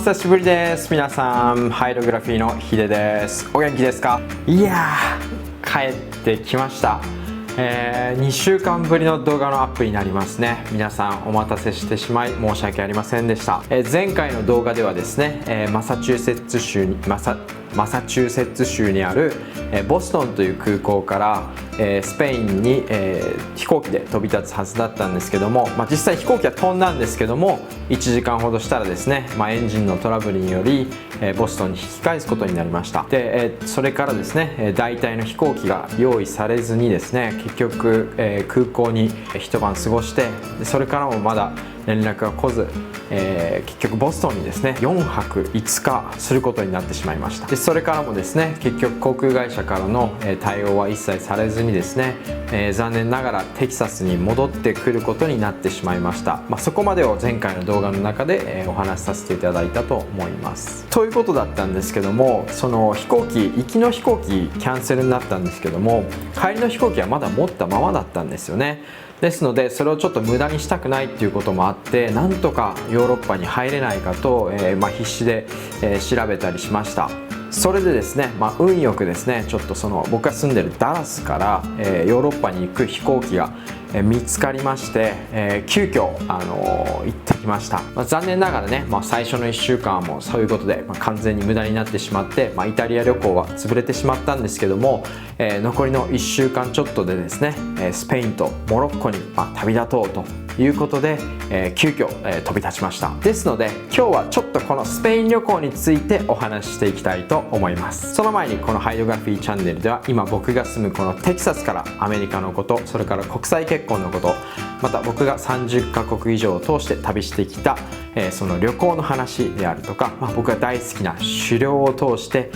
久しぶりです。皆さん、ハイドグラフィーのヒデです。お元気ですか？いやー、帰ってきました。2週間ぶりの動画のアップになりますね。皆さんお待たせしてしまい申し訳ありませんでした。前回の動画ではですね、マサチューセッツ州にあるボストンという空港からスペインに飛行機で飛び立つはずだったんですけども、実際飛行機は飛んだんですけども、1時間ほどしたらですね、エンジンのトラブルによりボストンに引き返すことになりました。でそれからですね、代替の飛行機が用意されずにですね、結局空港に一晩過ごして、それからもまだ連絡が来ず、結局ボストンにですね4泊5日することになってしまいました。でそれからもですね、結局航空会社からの対応は一切されずにですね、残念ながらテキサスに戻ってくることになってしまいました。そこまでを前回の動画の中でお話しさせていただいたと思います。ということだったんですけども、その飛行機、行きの飛行機キャンセルになったんですけども、帰りの飛行機はまだ持ったままだったんですよね。ですのでそれをちょっと無駄にしたくないっていうこともあって、なんとかヨーロッパに入れないかと、必死で、調べたりしました。それでですね、運よくですね、ちょっとその僕が住んでるダラスから、ヨーロッパに行く飛行機が見つかりまして、急遽行ってきました。残念ながらね、最初の1週間はもうそういうことで、完全に無駄になってしまって、イタリア旅行は潰れてしまったんですけども、残りの1週間ちょっとでですね、スペインとモロッコに旅立とうということで、急遽、飛び立ちました。ですので今日はちょっとこのスペイン旅行についてお話ししていきたいと思います。その前にこのハイドグラフィーチャンネルでは、今僕が住むこのテキサスからアメリカのこと、それから国際結婚のこと、また僕が30カ国以上を通して旅してきた、その旅行の話であるとか、僕が大好きな狩猟を通して、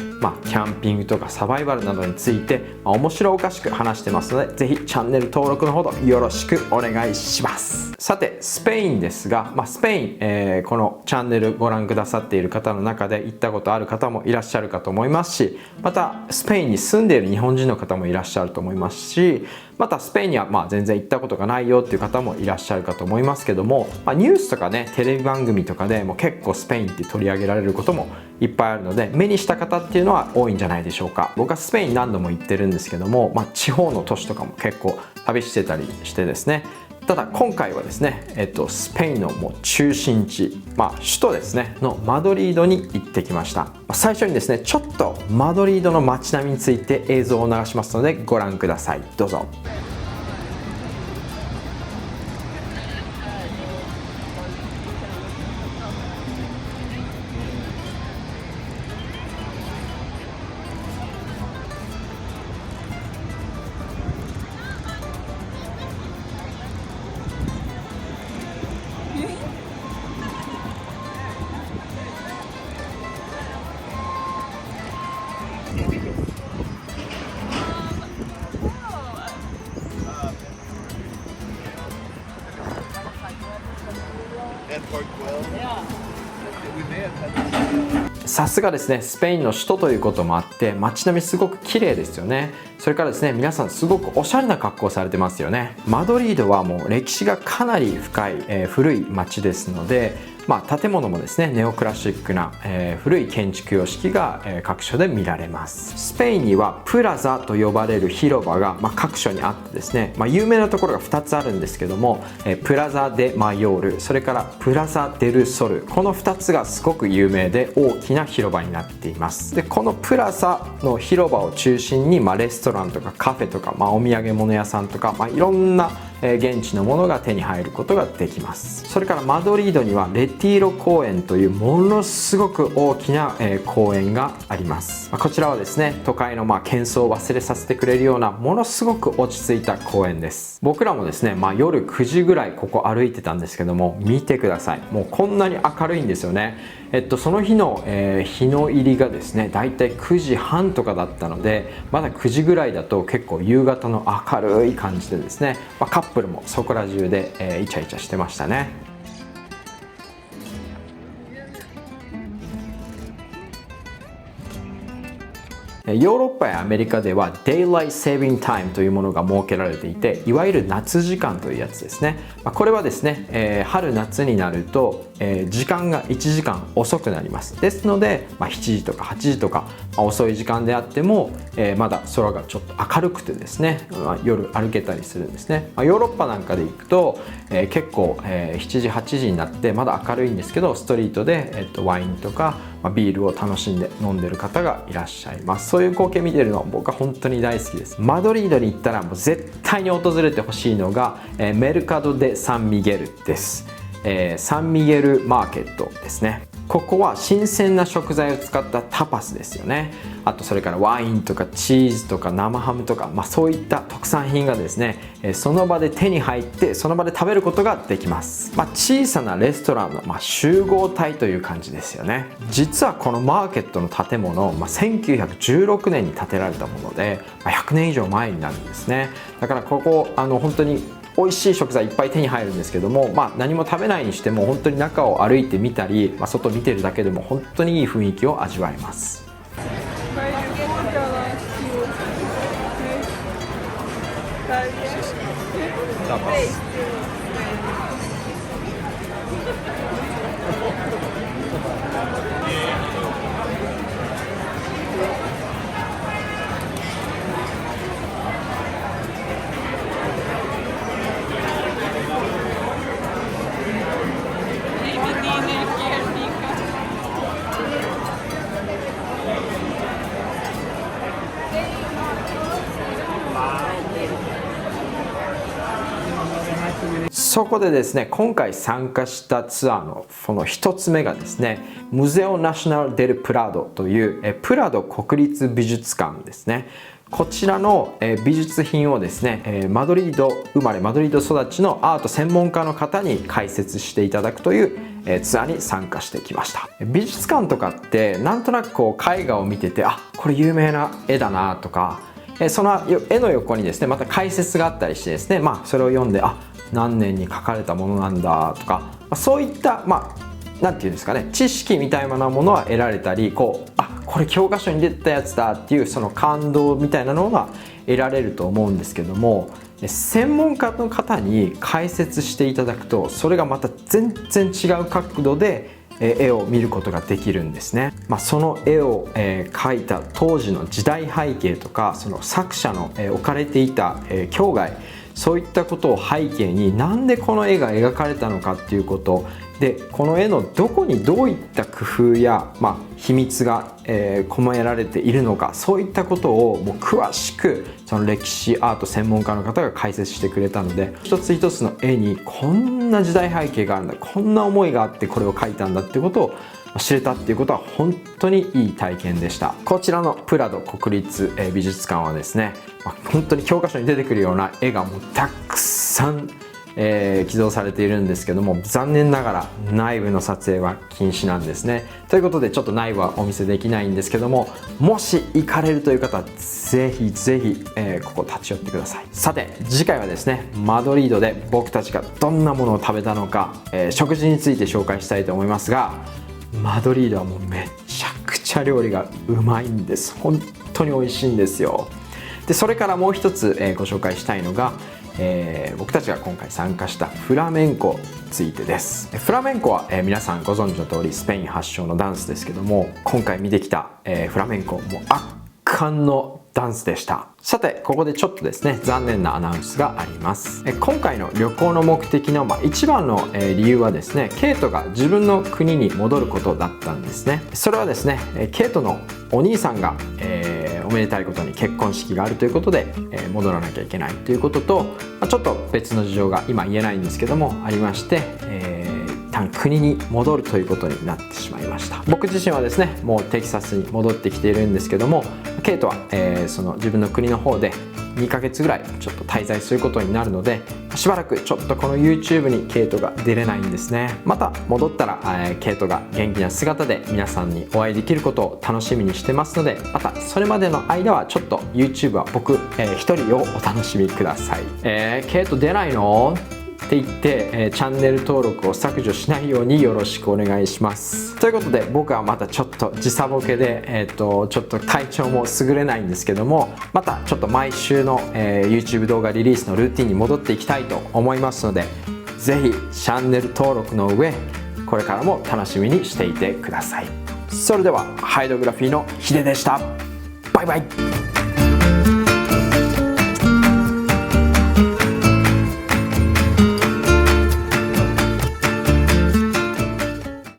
キャンピングとかサバイバルなどについて、面白おかしく話してますので、ぜひチャンネル登録のほどよろしくお願いします。さてスペインですが、スペイン、このチャンネルご覧くださっている方の中で行ったことある方もいらっしゃるかと思いますし、またスペインに住んでいる日本人の方もいらっしゃると思いますし、またスペインには全然行ったことがないよっていう方もいらっしゃるかと思いますけども、ニュースとかね、テレビ番組とかでも結構スペインって取り上げられることもいっぱいあるので、目にした方っていうのは多いんじゃないでしょうか。僕はスペイン何度も行ってるんですけども、地方の都市とかも結構旅してたりしてですね、ただ今回はですね、スペインのもう中心地、首都ですねのマドリードに行ってきました。最初にですね、ちょっとマドリードの街並みについて映像を流しますのでご覧ください。どうぞ。さすがですね、スペインの首都ということもあって街並みすごく綺麗ですよね。それからですね、皆さんすごくおしゃれな格好をされてますよね。マドリードはもう歴史がかなり深い、古い街ですので、建物もですねネオクラシックな、古い建築様式が、各所で見られます。スペインにはプラザと呼ばれる広場が、各所にあってですね、有名なところが2つあるんですけども、プラザ・デ・マヨール、それからプラザ・デル・ソル、この2つがすごく有名で大きな広場になっています。でこのプラザの広場を中心に、レストランとかカフェとか、お土産物屋さんとか、いろんな現地のものが手に入ることができます。それからマドリードにはレティーロ公園というものすごく大きな公園があります。こちらはですね、都会の喧騒を忘れさせてくれるようなものすごく落ち着いた公園です。僕らもですね、夜9時ぐらいここ歩いてたんですけども、見てください。もうこんなに明るいんですよね。その日の、日の入りがですね、だいたい9時半とかだったので、まだ9時ぐらいだと結構夕方の明るい感じでですね、カップルもそこら中で、イチャイチャしてましたね。ヨーロッパやアメリカでは Daylight Saving Time というものが設けられていて、いわゆる夏時間というやつですね。これはですね、春夏になると、時間が1時間遅くなります。ですので、7時とか8時とか、遅い時間であっても、まだ空がちょっと明るくてですね、夜歩けたりするんですね。ヨーロッパなんかで行くと、結構、7時8時になってまだ明るいんですけど、ストリートで、ワインとかビールを楽しんで飲んでる方がいらっしゃいます。そういう光景見てるのは僕は本当に大好きです。マドリードに行ったらもう絶対に訪れてほしいのが、メルカド・デ・サン・ミゲルです。サン・ミゲルマーケットですね。ここは新鮮な食材を使ったタパスですよね。あとそれからワインとかチーズとか生ハムとか、そういった特産品がですね、その場で手に入ってその場で食べることができます。小さなレストランの、集合体という感じですよね。実はこのマーケットの建物、1916年に建てられたもので、100年以上前になるんですね。だからここ本当に美味しい食材いっぱい手に入るんですけども、何も食べないにしても本当に中を歩いてみたり、外見てるだけでも本当にいい雰囲気を味わえます。そこでですね、今回参加したツアーのその一つ目がですね、ムゼオ・ナショナル・デル・プラドというプラド国立美術館ですね。こちらの美術品をですね、マドリード生まれマドリード育ちのアート専門家の方に解説していただくというツアーに参加してきました。美術館とかってなんとなくこう絵画を見てて、これ有名な絵だなとか、その絵の横にですねまた解説があったりしてですね、それを読んで何年に描かれたものなんだとか、そういったなんていうんですかね、知識みたいなものは得られたり、これ教科書に出てたやつだっていうその感動みたいなのが得られると思うんですけども、専門家の方に解説していただくとそれがまた全然違う角度で絵を見ることができるんですね。その絵を描いた当時の時代背景とか、その作者の置かれていた境外、そういったことを背景になんでこの絵が描かれたのかっていうことで、この絵のどこにどういった工夫や、秘密が込められているのか、そういったことをもう詳しくその歴史アート専門家の方が解説してくれたので、一つ一つの絵にこんな時代背景があるんだ、こんな思いがあってこれを描いたんだっていうことを知れたっていうことは本当にいい体験でした。こちらのプラド国立美術館はですね、本当に教科書に出てくるような絵がもうたくさん寄贈されているんですけども、残念ながら内部の撮影は禁止なんですね。ということでちょっと内部はお見せできないんですけども、もし行かれるという方はぜひぜひ、ここ立ち寄ってください。さて次回はですね、マドリードで僕たちがどんなものを食べたのか、食事について紹介したいと思いますが、マドリードはもうめちゃくちゃ料理がうまいんです。本当に美味しいんですよ。でそれからもう一つ、ご紹介したいのが、僕たちが今回参加したフラメンコについてです。フラメンコは、皆さんご存知の通りスペイン発祥のダンスですけども、今回見てきた、フラメンコもう圧巻のダンスでした。さてここでちょっとですね残念なアナウンスがあります。今回の旅行の目的の、一番の、理由はですね、ケイトが自分の国に戻ることだったんですね。それはですね、ケイトのお兄さんが、おめでたいことに結婚式があるということで、戻らなきゃいけないということと、ちょっと別の事情が今言えないんですけどもありまして、一旦国に戻るということになってしまいました。僕自身はですねもうテキサスに戻ってきているんですけども、ケイトは、その自分の国の方で2ヶ月ぐらいちょっと滞在することになるので、しばらくちょっとこの YouTube にケイトが出れないんですね。また戻ったら、ケイトが元気な姿で皆さんにお会いできることを楽しみにしてますので、またそれまでの間はちょっと YouTube は僕、一人をお楽しみください。ケイト出ないの？っていって、チャンネル登録を削除しないようによろしくお願いします。ということで僕はまたちょっと時差ボケで、ちょっと体調も優れないんですけども、またちょっと毎週の、YouTube 動画リリースのルーティンに戻っていきたいと思いますので、ぜひチャンネル登録の上これからも楽しみにしていてください。それではハイドグラフィーのヒデでした。バイバイ。